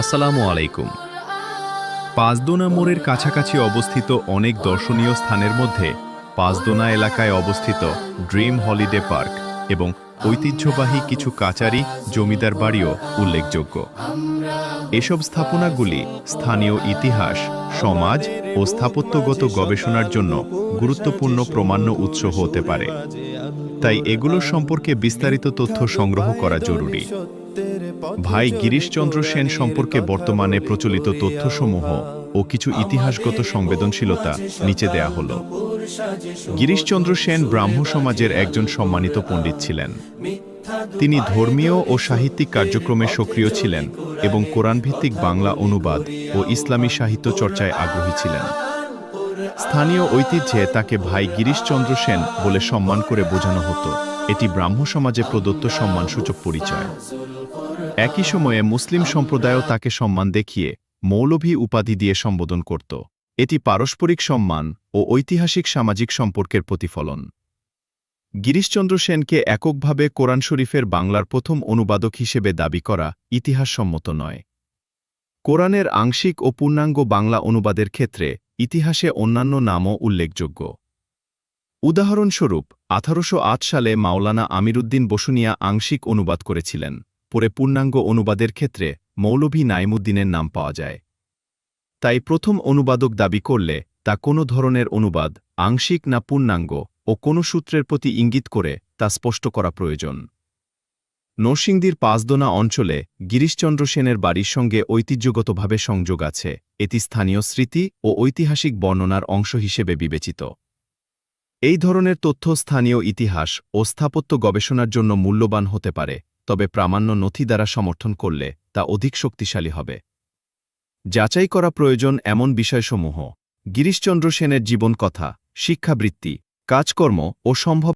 আসসালামু আলাইকুম। পাঁচদোনা মোড়ের কাছাকাছি অবস্থিত অনেক দর্শনীয় স্থানের মধ্যে পাঁচদোনা এলাকায় অবস্থিত ড্রিম হলিডে পার্ক এবং ঐতিহ্যবাহী কিছু কাচারি জমিদার বাড়িও উল্লেখযোগ্য। এসব স্থাপনাগুলি স্থানীয় ইতিহাস, সমাজ ও স্থাপত্যগত গবেষণার জন্য গুরুত্বপূর্ণ প্রমাণ্য উৎস হতে পারে। তাই এগুলো সম্পর্কে বিস্তারিত তথ্য সংগ্রহ করা জরুরি। ভাই গিরিশচন্দ্র সেন সম্পর্কে বর্তমানে প্রচলিত তথ্যসমূহ ও কিছু ইতিহাসগত সংবেদনশীলতা নিচে দেয়া হল। গিরিশচন্দ্র সেন ব্রাহ্ম সমাজের একজন সম্মানিত পণ্ডিত ছিলেন। তিনি ধর্মীয় ও সাহিত্যিক কার্যক্রমে সক্রিয় ছিলেন এবং কোরআনভিত্তিক বাংলা অনুবাদ ও ইসলামী সাহিত্য চর্চায় আগ্রহী ছিলেন। স্থানীয় ঐতিহ্যে তাকে ভাই গিরিশচন্দ্র সেন বলে সম্মান করে বোঝানো হতো। এটি ব্রাহ্ম সমাজে প্রদত্ত সম্মানসূচক পরিচয়। একই সময়ে মুসলিম সম্প্রদায়ও তাকে সম্মান দেখিয়ে মৌলভী উপাধি দিয়ে সম্বোধন করত। এটি পারস্পরিক সম্মান ও ঐতিহাসিক সামাজিক সম্পর্কের প্রতিফলন। গিরিশচন্দ্র সেনকে এককভাবে কোরআন শরীফের বাংলার প্রথম অনুবাদক হিসেবে দাবি করা ইতিহাসসম্মত নয়। কোরআনের আংশিক ও পূর্ণাঙ্গ বাংলা অনুবাদের ক্ষেত্রে ইতিহাসে অন্যান্য নামও উল্লেখযোগ্য। উদাহরণস্বরূপ ১৮০৮ সালে মাওলানা আমিরুদ্দিন বসুনিয়া আংশিক অনুবাদ করেছিলেন। পরে পূর্ণাঙ্গ অনুবাদের ক্ষেত্রে মৌলভী নাইমুদ্দিনের নাম পাওয়া যায়। তাই প্রথম অনুবাদক দাবি করলে তা কোনো ধরনের অনুবাদ আংশিক না পূর্ণাঙ্গ ও কোনো সূত্রের প্রতি ইঙ্গিত করে তা স্পষ্ট করা প্রয়োজন। নরসিংদীর পাঁচদোনা অঞ্চলে গিরিশচন্দ্র সেনের বাড়ির সঙ্গে ঐতিহ্যগতভাবে সংযোগ আছে। এটি স্থানীয় স্মৃতি ও ঐতিহাসিক বর্ণনার অংশ হিসেবে বিবেচিত। এই ধরনের তথ্য স্থানীয় ইতিহাস ও স্থাপত্য গবেষণার জন্য মূল্যবান হতে পারে, তবে প্রামাণ্য নথি দ্বারা সমর্থন করলে তা অধিক শক্তিশালী হবে। যাচাই করা প্রয়োজন এমন বিষয়সমূহ: গিরিশচন্দ্র সেনের জীবনকথা, শিক্ষাবৃত্তি, কাজকর্ম ও সম্ভব